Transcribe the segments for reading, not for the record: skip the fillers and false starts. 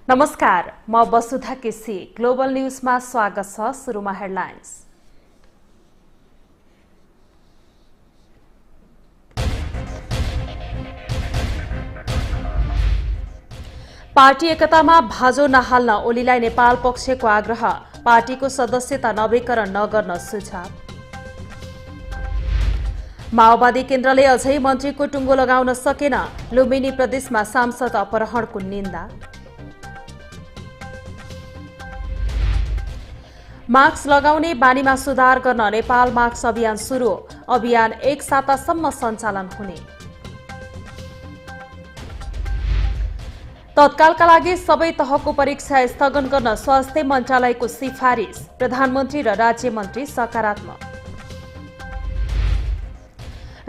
नमस्कार, म वसुधा केसी। ग्लोबल न्यूजमा स्वागत छ। सुरुमा हेडलाइन्स। पार्टी एकतामा भाजो नहाल्न ओलीलाई नेपाल पक्षको आग्रह। पार्टीको सदस्यता नवीकरण नगर्न सुझाव। माओवादी केन्द्रले अझै मन्त्रीको टुङ्गो लगाउन सकेन। लुम्बिनी प्रदेशमा सांसद अपहरणको निन्दा। मास्क लगाउने बानीमा सुधार गर्न नेपाल मास्क अभियान सुरु। अभियान 1 सातासम्म सञ्चालन हुने। तत्कालका लागि सबै तहको परीक्षा स्थगन गर्न स्वास्थ्य मन्त्रालयको सिफारिस। प्रधानमन्त्री र राज्य मन्त्री सकारात्मक।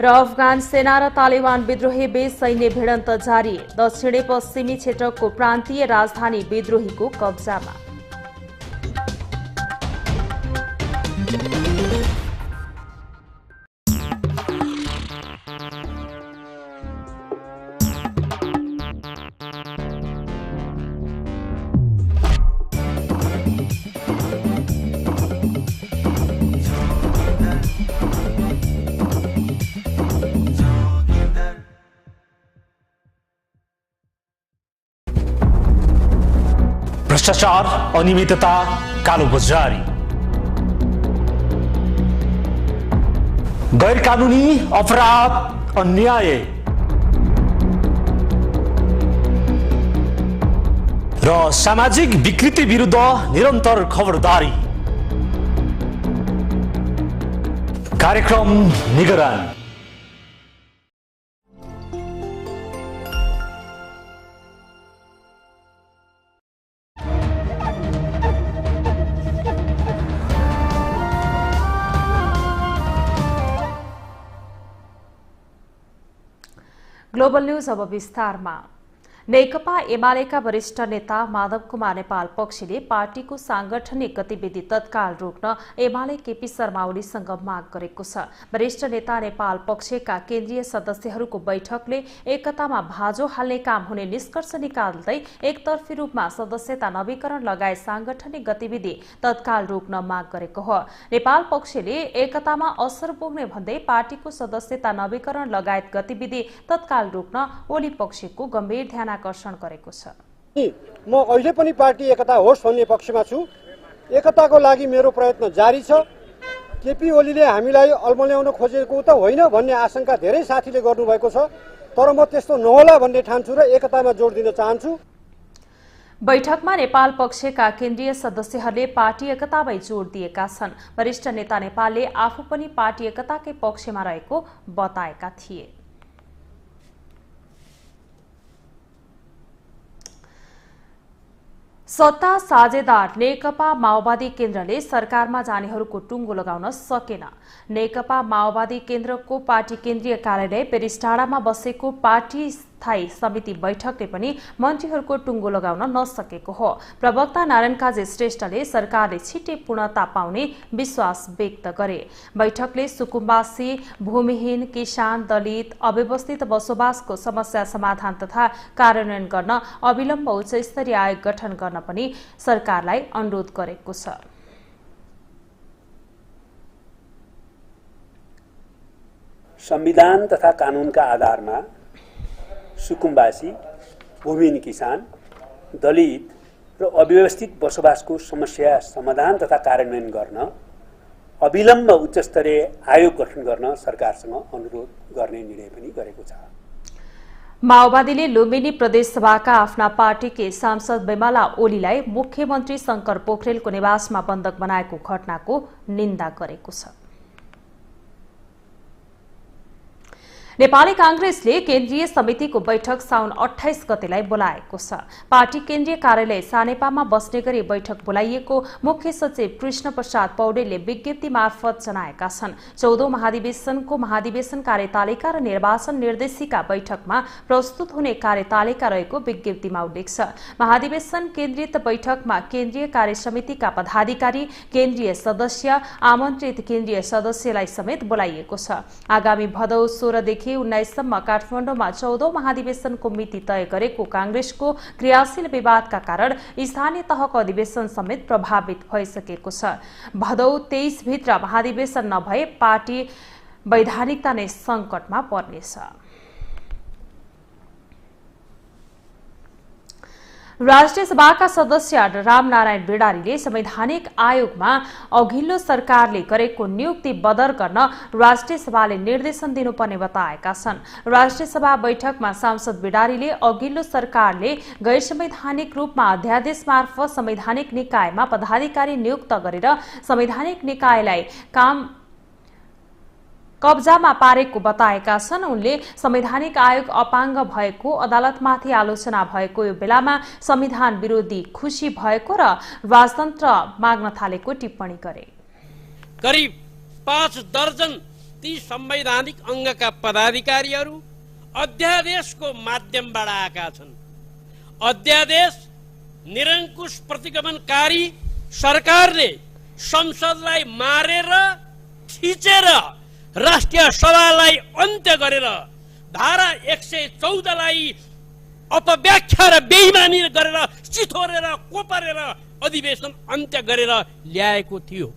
र अफगान सेना र तालिबान विद्रोही बीच सैन्य भिडन्त जारी। दक्षिणी पश्चिमी क्षेत्रको प्रान्तीय राजधानी विद्रोहीको कब्जामा। भ्रष्टाचार, अनियमितता, कालोबजारी, गैर कानूनी अपराध, अन्याय र सामाजिक विकृति विरुद्ध निरन्तर खबरदारी। कार्यक्रम निगरानी। ग्लोबल न्यूज अब विस्तारमा। नेकपा एमालेका वरिष्ठ नेता माधव कुमार नेपाल पक्षले पार्टीको सांगठनिक गतिविधि तत्काल रोक्न एमाले केपी शर्मा ओलीसँग माग गरेको छ। वरिष्ठ नेता नेपाल पक्षका केन्द्रीय सदस्यहरूको बैठकले एकतामा भाजो हाल्ने काम हुने निष्कर्ष निकाल्दै एकतर्फी रूपमा सदस्यता नवीकरण लगायत सांगठनिक गतिविधि तत्काल रोक्न माग गरेको हो। नेपाल पक्षले एकतामा असर पुग्ने भन्दै पार्टीको सदस्यता नवीकरण लगायत गतिविधि तत्काल रोक्न ओली पक्षको गम्भीर ध्यान आकर्षण गरेको छ। म अहिले पनि पार्टी एकता होस् भन्ने पक्षमा छु। एकताको लागि मेरो प्रयत्न जारी छ। केपी ओलीले हामीलाई अल्मल्याउन खोजेको त होइन भन्ने आशंका धेरै साथीले गर्नुभएको छ, तर म त्यस्तो नहोला भन्ने ठान्छु र एकतामा जोड दिन चाहन्छु। बैठकमा नेपाल पक्षका केन्द्रीय सदस्यहरूले पार्टी एकतामै जोड दिएका छन्। वरिष्ठ नेता नेपालले आफू पनि पार्टी एकताकै पक्षमा रहेको बताएका थिए। सत्ता साझेदार नेकपा माओवादी केन्द्रले सरकारमा जानेहरूको टुङ्गो लगाउन सकेन। नेकपा माओवादी केन्द्रको पार्टी केन्द्रीय कार्यालय पेरिसटाडामा बसेको पार्टी स्थायी समिति बैठकले पनि मन्त्रीहरूको टुङ्गो लगाउन नसकेको हो। प्रवक्ता नारायण काजी श्रेष्ठले सरकारले छिट्टै पूर्णता पाउने विश्वास व्यक्त गरे। बैठकले सुकुम्बासी, भूमिहीन, किसान, दलित, अव्यवस्थित बसोबासको समस्या समाधान तथा कार्यान्वयन गर्न अविलम्ब उच्चस्तरीय आयोग गठन गर्न पनि सरकारलाई अनुरोध गरेको छ। संविधान तथा कानूनका आधारमा सुकुम्बासी, भूमिहीन किसान, दलित र अव्यवस्थित बसोबासको समस्या समाधान तथा कार्यान्वयन गर्न अविलम्ब उच्चस्तरीय आयोग गठन गर्न सरकारसँग अनुरोध गर्ने निर्णय पनि गरेको छ। माओवादीले लुम्बिनी प्रदेशसभाका आफ्ना पार्टीकै सांसद बिमला ओलीलाई मुख्यमन्त्री शंकर पोखरेलको निवासमा बन्धक बनाएको घटनाको निन्दा गरेको छ। नेपाली कांग्रेसले केन्द्रीय समितिको बैठक साउन 28 गतेलाई बोलाएको छ। पार्टी केन्द्रीय कार्यालय सानेपामा बस्ने गरी बैठक बोलाइएको मुख्य सचिव कृष्ण प्रसाद पौडेलले विज्ञप्ति मार्फत जनाएका छन्। 14औं महाधिवेशनको महाधिवेशन कार्यतालिका र निर्वाचन निर्देशिका बैठकमा प्रस्तुत हुने कार्यतालिका रहेको विज्ञप्तिमा उल्लेख छ। महाधिवेशन केन्द्रित बैठकमा केन्द्रीय कार्य समितिका पदाधिकारी, केन्द्रीय सदस्य, आमन्त्रित केन्द्रीय सदस्यलाई समेत बोलाइएको छ। आगामी भदौ 16 देखि देखि 19 सम्म काठमाडौँमा 14औं महाधिवेशनको मिति तय गरेको कांग्रेसको क्रियाशील विवादका कारण स्थानीय तहको अधिवेशन समेत प्रभावित भइसकेको छ। भदौ 23 भित्र महाधिवेशन नभए पार्टी वैधानिकता नै संकटमा पर्नेछ। राष्ट्रिय सभाका सदस्य रामनारायण बिडारीले संवैधानिक आयोगमा अघिल्लो सरकारले गरेको नियुक्ति बदर गर्न राष्ट्रिय सभाले निर्देशन दिनुपर्ने बताएका छन्। राष्ट्रिय सभा बैठकमा सांसद बिडारीले अघिल्लो सरकारले गैर संवैधानिक रूपमा अध्यादेश मार्फत संवैधानिक निकायमा पदाधिकारी नियुक्त गरेर संवैधानिक निकायलाई काम कब्जामा पारेको बताएका छन्। उनले संवैधानिक आयोग अपाङ्ग भएको, अदालतमाथि आलोचना भएको यो बेलामा संविधान विरोधी खुशी भएको र राजतन्त्र माग्न थालेको टिप्पणी गरे। करिब 5 दर्जन ती संवैधानिक अंगका पदाधिकारीहरू अध्यादेशको माध्यमबाट आएका छन्। अध्यादेश निरङ्कुश प्रतिगमनकारी सरकारले संसदलाई मारेर थिचेर राष्ट्रिय सभालाई अन्त्य गरेर धारा 114 लाई अपव्याख्या र बेइमानी गरेर चिथोरेर कोपरेर अधिवेशन अन्त्य गरेर ल्याएको थियो।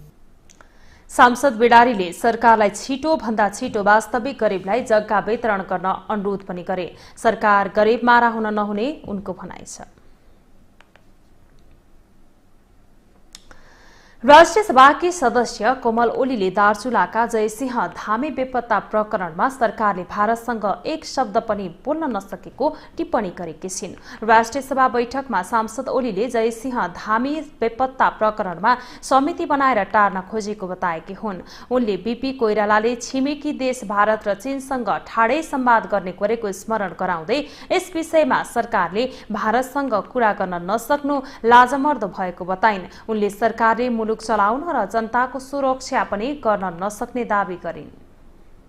सांसद बिडारीले सरकारलाई छिटो भन्दा छिटो वास्तविक गरिबलाई जग्गा वितरण गर्न अनुरोध पनि गरे। सरकार गरिब मारा हुन नहुने उनको भनाइ छ। राष्ट्रिय सभाकी सदस्य कोमल ओलीले दार्चुलाका जयसिंह धामी बेपत्ता प्रकरणमा सरकारले भारतसँग एक शब्द पनि बोल्न नसकेको टिप्पणी गरेकी छिन्। राष्ट्रिय सभा बैठकमा सांसद ओलीले जयसिंह धामी बेपत्ता प्रकरणमा समिति बनाएर टार्न खोजेको बताएकी हुन्। उनले बीपी कोइरालाले छिमेकी देश भारत र चीनसँग ठाडै संवाद गर्ने गरेको स्मरण गराउँदै यस विषयमा सरकारले भारतसँग कुरा गर्न नसक्नु लाजमर्दो भएको बताइन्। उनले सरकारले मुलुक चलाउन र जनताको सुरक्षा पनि गर्न नसक्ने दावी गरिन्।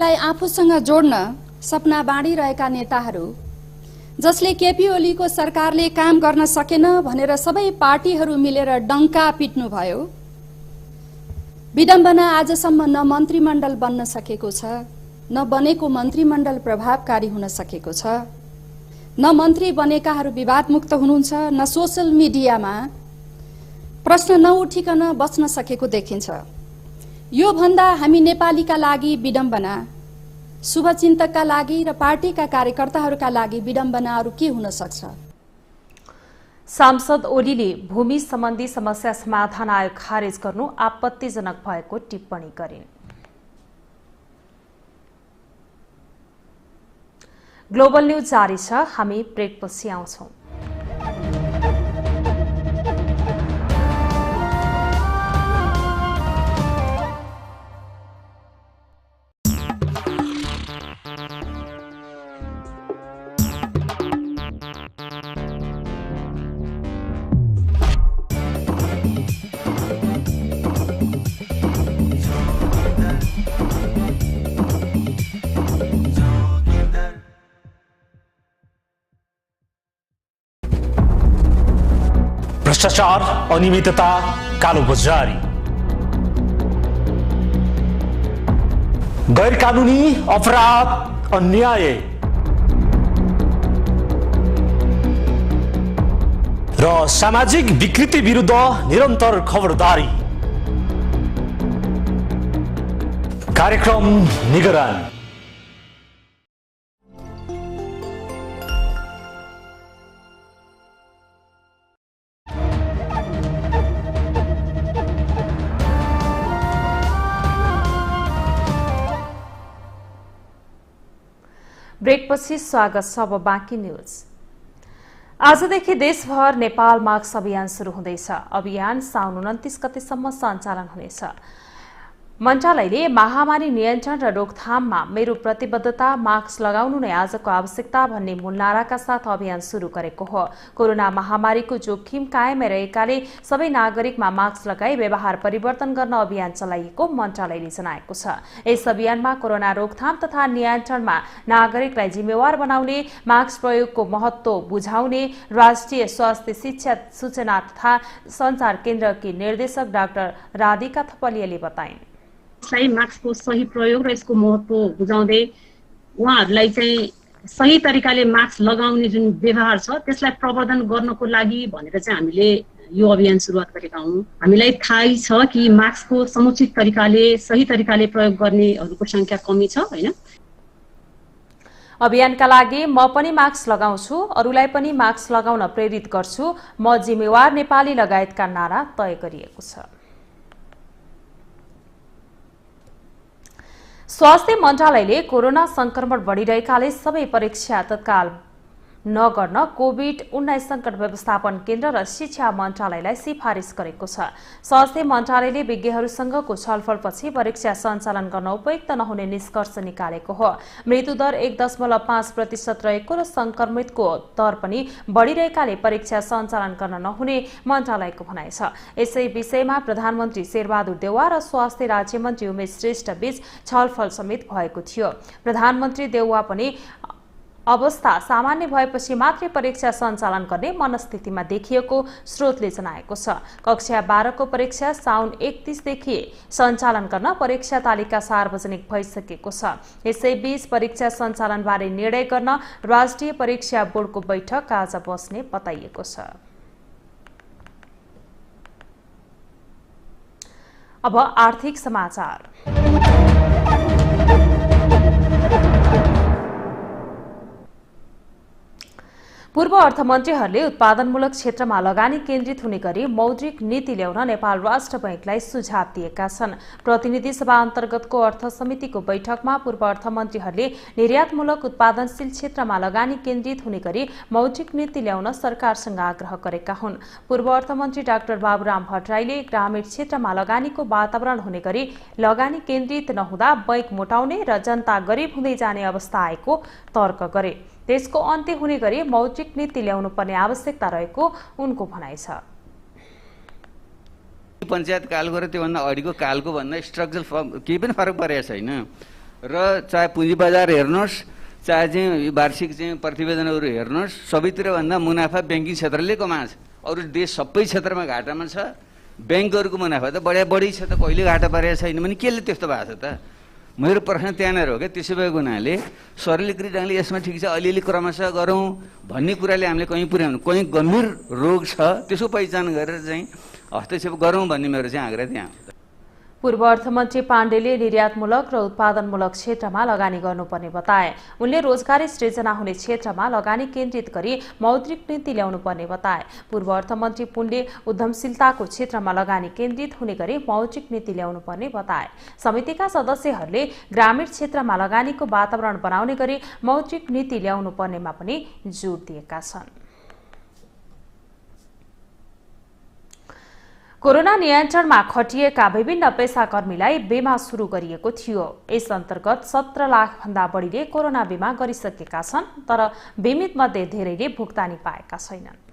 आफूसँग जोड्न सपना बाँडिरहेका नेताहरू जसले केपी ओलीको सरकारले काम गर्न सकेन भनेर सबै पार्टीहरू मिलेर डङ्का पिट्नुभयो। विडम्बना आजसम्म न मन्त्रीमण्डल बन्न सकेको छ, न बनेको मन्त्रीमण्डल प्रभावकारी हुन सकेको छ, न मन्त्री बनेकाहरू विवादमुक्त हुनुहुन्छ, न सोशल मिडियामा प्रश्न नउठिकन बच्न सकेको देखिन्छ। यो भन्दा हामी नेपालीका लागि विडम्बना, शुभचिन्तकका लागि र पार्टीका कार्यकर्ताहरूका लागि विडम्बना अरू के हुन सक्छ? सांसद ओलीले भूमि सम्बन्धी समस्या समाधान आयोग खारेज गर्नु आपत्तिजनक भएको टिप्पणी गरिन्। ग्लोबल न्यूज जारी छ, हामी ब्रेकपछि आउँछौं। भ्रष्टाचार, अनियमितता, कालो बजारी, गैर कानूनी अपराध, अन्याय र सामाजिक विकृति विरुद्ध निरन्तर खबरदारी। कार्यक्रम निगरान। ब्रेकपछि स्वागत छ। अब बाँकी न्यूज। आजदेखि देशभर नेपाल मास्क अभियान शुरू हुँदैछ। अभियान साउन 29 गतेसम्म सञ्चालन हुनेछ। मन्त्रालयले महामारी नियन्त्रण र रोकथाममा मेरो प्रतिबद्धता, मास्क लगाउनु नै आजको आवश्यकता भन्ने मूल नाराका साथ अभियान शुरू गरेको हो। कोरोना महामारीको जोखिम कायमै रहेकाले सबै नागरिकमा मास्क लगाई व्यवहार परिवर्तन गर्न अभियान चलाइएको मन्त्रालयले जनाएको छ। यस अभियानमा कोरोना रोकथाम तथा नियन्त्रणमा नागरिकलाई जिम्मेवार बनाउने, मास्क प्रयोगको महत्व बुझाउने राष्ट्रिय स्वास्थ्य शिक्षा सूचना तथा सञ्चार केन्द्रकी निर्देशक डाक्टर राधिका थपलियाले बताइन्। मास्कको सही प्रयोग र यसको महत्व बुझाउँदै उहाँहरूलाई चाहिँ सही तरिकाले मास्क लगाउने जुन व्यवहार छ त्यसलाई प्रवर्धन गर्नको लागि भनेर चाहिँ हामीले यो अभियान सुरुवात गरेका हौँ। हामीलाई थाहै छ कि मास्कको समुचित तरिकाले सही तरिकाले प्रयोग गर्नेहरूको संख्या कमी छ हैन। अभियानका लागि म पनि मास्क लगाउँछु, अरूलाई पनि मास्क लगाउन प्रेरित गर्छु, म जिम्मेवार नेपाली लगायतका नारा तय गरिएको छ। स्वास्थ्य मन्त्रालयले कोरोना संक्रमण बढिरहेकाले सबै परीक्षा तत्काल नगर्न कोभिड-19 संकट व्यवस्थापन केन्द्र र शिक्षा मन्त्रालयलाई सिफारिस गरेको छ। स्वास्थ्य मन्त्रालयले विज्ञहरूसँगको छलफलपछि परीक्षा सञ्चालन गर्न उपयुक्त नहुने निष्कर्ष निकालेको हो। मृत्युदर 1.5% रहेको र संक्रमितको दर पनि बढिरहेकाले परीक्षा सञ्चालन गर्न नहुने मन्त्रालयको भनाइ छ। यसै विषयमा प्रधानमन्त्री शेरबहादुर देउवा र स्वास्थ्य राज्यमन्त्री उमेश श्रेष्ठ बीच छलफल समेत भएको थियो। प्रधानमन्त्री देउवा पनि अवस्था सामान्य भएपछि मात्रै परीक्षा सञ्चालन गर्ने मनस्थितिमा देखिएको स्रोतले जनाएको छ। कक्षा 12 को परीक्षा साउन 31 देखि सञ्चालन गर्न परीक्षा तालिका सार्वजनिक भइसकेको छ। यसैबीच परीक्षा सञ्चालनबारे निर्णय गर्न राष्ट्रिय परीक्षा बोर्डको बैठक आज बस्ने बताइएको छ। अब आर्थिक समाचार। पूर्व अर्थमन्त्रीहरूले उत्पादनमूलक क्षेत्रमा लगानी केन्द्रित हुने गरी मौद्रिक नीति ल्याउन नेपाल राष्ट्र बैंकलाई सुझाव दिएका छन्। प्रतिनिधि सभा अन्तर्गतको अर्थ समितिको बैठकमा पूर्व अर्थमन्त्रीहरूले निर्यातमूलक उत्पादनशील क्षेत्रमा लगानी केन्द्रित हुने गरी मौद्रिक नीति ल्याउन सरकारसँग आग्रह गरेका हुन्। पूर्व अर्थमन्त्री डाक्टर बाबुराम भट्टराईले ग्रामीण क्षेत्रमा लगानीको वातावरण हुने गरी लगानी केन्द्रित नहुँदा बैंक मोटाउने र जनता गरिब हुँदै जाने अवस्था आएको तर्क गरे। त्यसको अन्त्य हुने गरी मौद्रिक नीति ल्याउनु पर्ने आवश्यकता रहेको उनको भनाइ छ। पञ्चायत कालको र त्योभन्दा अगाडिको कालको भन्दा स्ट्रक्चरल केही पनि फरक परेको छैन र चाहे पुँजी बजार हेर्नुहोस् चाहे चाहिँ वार्षिक चाहिँ प्रतिवेदनहरू हेर्नुहोस् सबैतिर भन्दा मुनाफा ब्याङ्किङ क्षेत्रले कमाएको छ। अरू देश सबै क्षेत्रमा घाटामा छ। ब्याङ्कहरूको मुनाफा त बढी छ त कहिले घाटा परेको छैन भने केले त्यस्तो भएको छ त? मेरो प्रश्न त्यहाँनिर हो क्या। त्यसो भएको हुनाले सरलीकृत ढङ्गले यसमा ठिक छ अलिअलि क्रमशः गरौँ भन्ने कुराले हामीले कहीँ पुर्याउनु कहीँ गम्भीर रोग छ त्यसको पहिचान गरेर चाहिँ हस्तक्षेप गरौँ भन्ने मेरो चाहिँ आग्रह त्यहाँ। पूर्व अर्थमन्त्री पाण्डेले निर्यातमूलक र उत्पादनमूलक क्षेत्रमा लगानी गर्नुपर्ने बताए। उनले रोजगारी सृजना हुने क्षेत्रमा लगानी केन्द्रित गरी मौद्रिक नीति ल्याउनु पर्ने बताए। पूर्व अर्थमन्त्री पुनले उद्यमशीलताको क्षेत्रमा लगानी केन्द्रित हुने गरी मौद्रिक नीति ल्याउनु पर्ने बताए। समितिका सदस्यहरूले ग्रामीण क्षेत्रमा लगानीको वातावरण बनाउने गरी मौद्रिक नीति ल्याउनु पर्नेमा पनि जोड दिएका छन्। कोरोना नियन्त्रणमा खटिएका विभिन्न पेसाकर्मीलाई बीमा सुरु गरिएको थियो। यस अन्तर्गत 17 लाख भन्दा बढीले कोरोना बीमा गरिसकेका छन्, तर बीमित मध्ये धेरैले भुक्तानी पाएका छैनन्।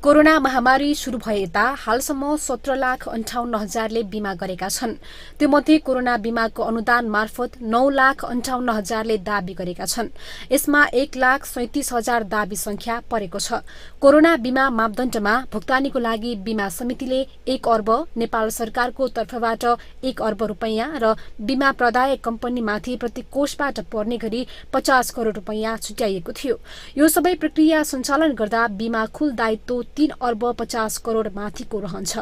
कोरोना महामारी शुरू भए यता हालसम्म 17,58,000ले बीमा गरेका छन्। त्योमध्ये कोरोना बीमाको अनुदान मार्फत 9,58,000ले दावी गरेका छन्। यसमा 1,37,000 दावी संख्या परेको छ। कोरोना बीमा मापदण्डमा भुक्तानीको लागि बीमा समितिले 1 अर्ब, नेपाल सरकारको तर्फबाट 1 अर्ब रुपैयाँ र बीमा प्रदायक कम्पनीमाथि प्रति कोषबाट पर्ने गरी 50 करोड़ रुपैयाँ छुट्याइएको थियो। यो सबै प्रक्रिया सञ्चालन गर्दा बीमा कुल दायित्व 3 अर्ब 50 करोड़ माथिको रहन्छ।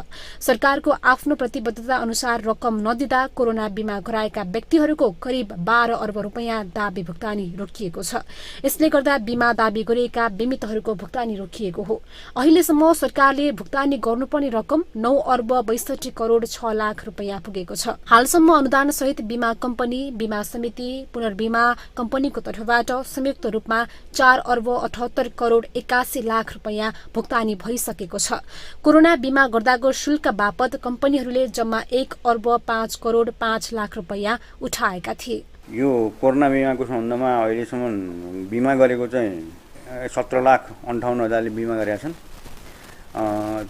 सरकारको आफ्नो प्रतिबद्धता अनुसार रकम नदिँदा कोरोना बीमा गराएका व्यक्तिहरूको करिब 12 अर्ब रुपैयाँ दावी भुक्तानी रोकिएको छ। यसले गर्दा बीमा दावी गरिएका बीमितहरूको भुक्तानी रोकिएको हो। अहिलेसम्म सरकारले भुक्तानी गर्नुपर्ने रकम 9 अर्ब 62 करोड़ 6 लाख रुपैयाँ पुगेको छ। हालसम्म अनुदान सहित बीमा कम्पनी, बीमा समिति, पुनर्बीमा कम्पनीको तर्फबाट संयुक्त रूपमा 4 अर्ब 78 करोड़ 81 लाख रुपैयाँ भुक्तानी भइसकेको छ। कोरोना बीमा गर्दाको शुल्क बापत कम्पनीहरूले जम्मा 1 अर्ब 5 करोड़ 5 लाख रुपैयाँ उठाएका थिए। यो कोरोना बीमाको सम्बन्धमा अहिलेसम्म बीमा गरेको चाहिँ 17,58,000ले बीमा गरेका छन्।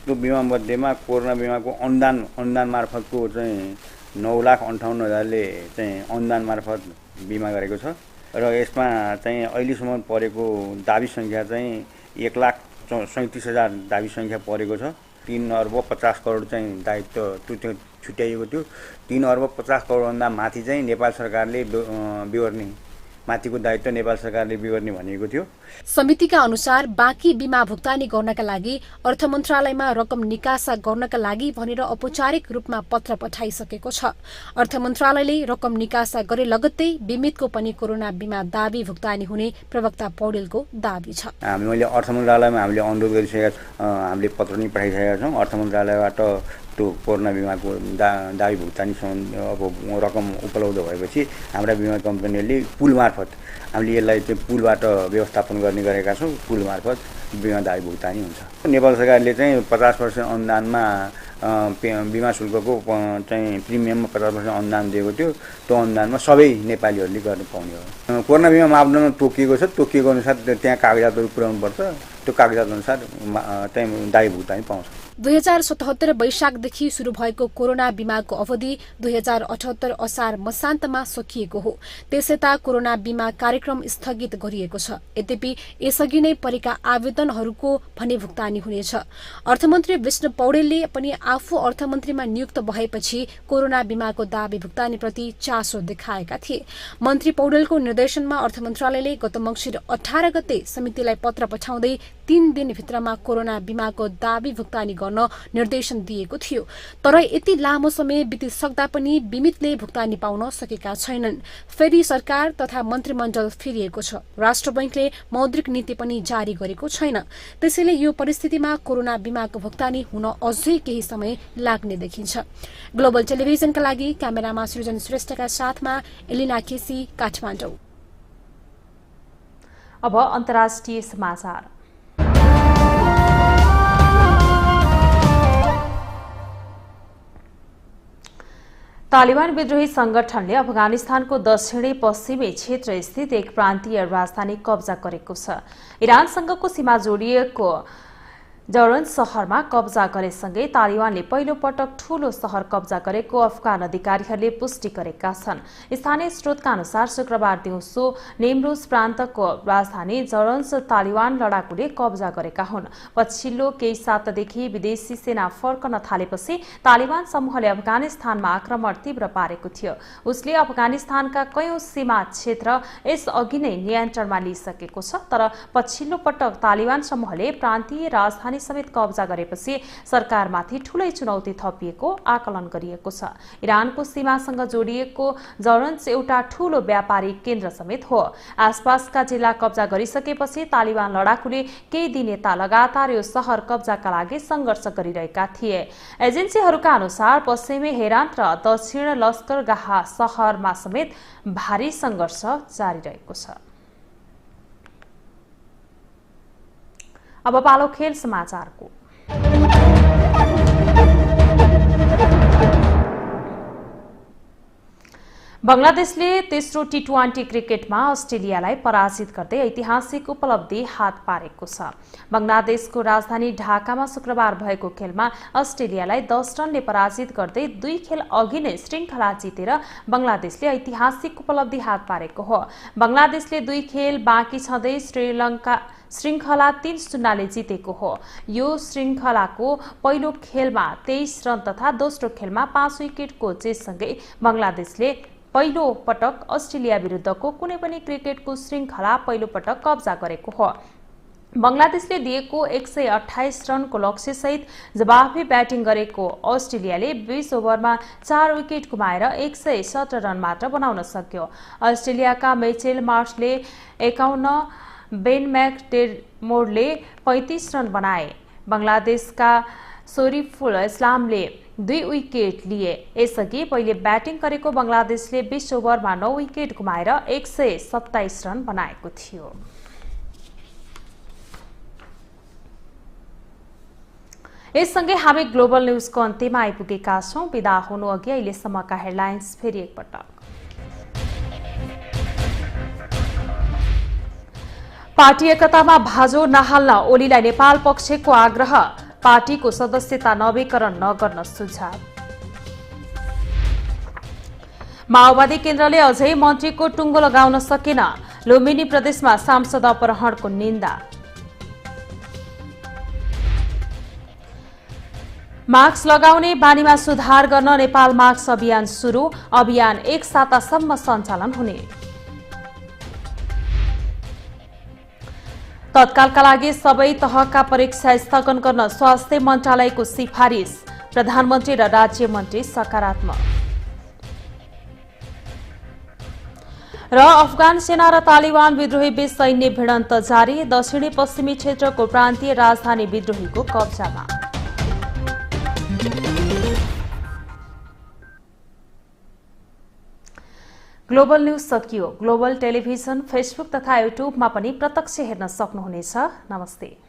त्यो बीमा मध्येमा कोरोना बीमाको अनुदान मार्फतको चाहिँ 9,58,000ले चाहिँ अनुदान मार्फत बीमा गरेको छ र यसमा चाहिँ अहिलेसम्म परेको दावी संख्या चाहिँ 1,37,000 दावी संख्या परेको छ। 3 अर्ब 50 करोड़ चाहिँ दायित्व छुट्याइएको थियो। 3 अर्ब 50 करोड़ भन्दा माथि चाहिँ नेपाल सरकारले बेहोर्ने माथिको दायित्व नेपाल सरकारले बिहोर्ने भनिएको थियो। समितिका अनुसार बाँकी बीमा भुक्तानी गर्नका लागि अर्थ मन्त्रालयमा रकम निकासा गर्नका लागि भनेर औपचारिक रूपमा पत्र पठाइसकेको छ। अर्थ मन्त्रालयले रकम निकासा गरे लगत्तै बीमितको पनि कोरोना बीमा दाबी भुक्तानी हुने प्रवक्ता पौडेलको दाबी छ। मैले अर्थ मन्त्रालयमा हामीले अनुरोध गरिसकेका छौँ, हामीले पत्र पनि पठाइसकेका छौँ। अर्थ मन्त्रालयबाट त्यो कोरोना बिमाको दाबी भुक्तानी अब रकम उपलब्ध भएपछि हाम्रा बिमा कम्पनीहरूले पुल मार्फत हामीले यसलाई चाहिँ पुलबाट व्यवस्थापन गर्ने गरेका छौँ। पुल मार्फत बिमा दाबी भुक्तानी हुन्छ। नेपाल सरकारले चाहिँ 50% अनुदानमा बिमा शुल्कको चाहिँ प्रिमियममा 50% अनुदान दिएको थियो। त्यो अनुदानमा सबै नेपालीहरूले गर्न पाउने हो। कोरोना बिमा मापदण्ड तोकिएको छ, तोकिएको अनुसार त्यहाँ कागजातहरू पुर्याउनुपर्छ। त्यो कागजात अनुसार चाहिँ दाबी भुक्तानी पाउँछ। 2077 वैशाखदेखि सुरु भएको कोरोना बीमाको अवधि 2078 असार मसान्तमा सकिएको हो। त्यसयता कोरोना बीमा कार्यक्रम स्थगित गरिएको छ। यद्यपि यसअघि नै परेका आवेदनहरूको भने भुक्तानी हुनेछ। अर्थमन्त्री विष्णु पौडेलले पनि आफू अर्थमन्त्रीमा नियुक्त भएपछि कोरोना बीमाको दाबी भुक्तानीप्रति चासो देखाएका थिए। मन्त्री पौडेलको निर्देशनमा अर्थ मन्त्रालयले गत मङ्सिर 18 गते समितिलाई पत्र पठाउँदै 3 दिनभित्रमा कोरोना बीमाको दाबी भुक्तानी गर्न निर्देशन दिएको थियो। तर यति लामो समय बितिसक्दा पनि बीमितले भुक्तानी पाउन सकेका छैनन्। फेरि सरकार तथा मन्त्रीमण्डल फिरिएको छ। राष्ट्र बैंकले मौद्रिक नीति पनि जारी गरेको छैन। त्यसैले यो परिस्थितिमा कोरोना बीमाको भुक्तानी हुन अझै केही समय लाग्ने देखिन्छ। ग्लोबल टेलिभिजनका लागि क्यामेरामा सृजन श्रेष्ठका साथमा एलिना केसी, काठमाडौँ। अब अन्तर्राष्ट्रिय समाचार। तालिबान विद्रोही संगठनले अफगानिस्तानको दक्षिणी पश्चिमी क्षेत्र स्थित एक प्रान्तीय राजधानी कब्जा गरेको छ। इरानसँगको सीमा जोडिएको जौरन शहरमा कब्जा गरेसँगै तालिबानले पहिलो पटक ठूलो शहर कब्जा गरेको अफगान अधिकारीहरूले पुष्टि गरेका छन्। स्थानीय स्रोतका अनुसार शुक्रबार दिउँसो नेमरोज प्रान्तको राजधानी जौरन्स तालिबान लडाकुले कब्जा गरेका हुन्। पछिल्लो केही सातादेखि विदेशी सेना फर्कन थालेपछि तालिबान समूहले अफगानिस्तानमा आक्रमण तीव्र पारेको थियो। उसले अफगानिस्तानका कयौं सीमा क्षेत्र यसअघि नै नियन्त्रणमा लिइसकेको छ। तर पछिल्लो पटक तालिबान समूहले प्रान्तीय राजधानी समेत कब्जा गरेपछि सरकारमाथि ठूलै चुनौती थपिएको आकलन गरिएको छ। इरानको सीमासँग जोडिएको जौरन्स एउटा ठूलो व्यापारिक केन्द्र समेत हो। आसपासका जिल्ला कब्जा गरिसकेपछि तालिबान लडाकुले केही दिन यता लगातार यो शहर कब्जाका लागि संघर्ष गरिरहेका थिए। एजेन्सीहरूका अनुसार पश्चिमी हेरात र दक्षिण लस्करगाह शहरमा समेत भारी संघर्ष जारी रहेको छ। अब पालो खेल समाचारको। बंगलादेशले तेस्रो टी20 क्रिकेटमा अस्ट्रेलियालाई पराजित गर्दै ऐतिहासिक उपलब्धि हात पारेको छ। बंगलादेशको राजधानी ढाकामा शुक्रबार भएको खेलमा अस्ट्रेलियालाई 10 रनले पराजित गर्दै 2 खेल अघि नै श्रृंखला जितेर बंगलादेशले ऐतिहासिक उपलब्धि हात पारेको हो। बंगलादेशले 2 खेल बाँकी छँदै श्रृंखला 3-0 ले जितेको हो। यो श्रृंखलाको पहिलो खेलमा 23 रन तथा दोस्रो खेलमा 5 विकेटको जेतसँगै बंगलादेशले पहिलो पटक अस्ट्रेलिया विरुद्धको कुनै पनि क्रिकेटको श्रृंखला पहिलो पटक कब्जा गरेको हो। बंगलादेशले दिएको 128 रनको लक्ष्यसहित जवाफी ब्याटिङ गरेको अस्ट्रेलियाले 20 ओभरमा 4 विकेट गुमाएर 117 रन मात्र बनाउन सक्यो। अस्ट्रेलियाका मिचेल मार्शले 51, बेन मैकडेर्मोटले 35 रन बनाए। बंगलादेशका शरीफुल इस्लामले 2 विकेट लिए। यसअघि पहिले ब्याटिङ गरेको बंगलादेशले 20 ओभरमा 9 विकेट गुमाएर 127 रन बनाएको थियो। यससँगै हामी ग्लोबल न्यूजको अन्त्यमा आइपुगेका छौं। बिदा हुनु अघि अहिलेसम्मका हेडलाइन्स फेरि एकपटक। पार्टी एकतामा भाजो नहाल्न ओलीलाई नेपाल पक्षको आग्रह। पार्टीको सदस्यता नवीकरण नगर्न सुझाव। माओवादी केन्द्रले अझै मन्त्रीको टुङ्गो लगाउन सकेन। लुम्बिनी प्रदेशमा सांसद अपहरणको निन्दा। मास्क लगाउने बानीमा सुधार गर्न नेपाल मास्क अभियान सुरु। अभियान 1 सातासम्म सञ्चालन हुने। तत्कालका लागि सबै तहका परीक्षा स्थगन गर्न स्वास्थ्य मन्त्रालयको सिफारिस, प्रधानमन्त्री र राज्य मन्त्री सकारात्मक। र अफगान सेना र तालिबान विद्रोही बीच सैन्य भिडन्त जारी, दक्षिणी पश्चिमी क्षेत्रको प्रान्तीय राजधानी विद्रोहीको कब्जामा। ग्लोबल न्यूज सकियो। ग्लोबल टेलिभिजन, फेसबुक तथा युट्युबमा पनि प्रत्यक्ष हेर्न सक्नुहुनेछ। नमस्ते।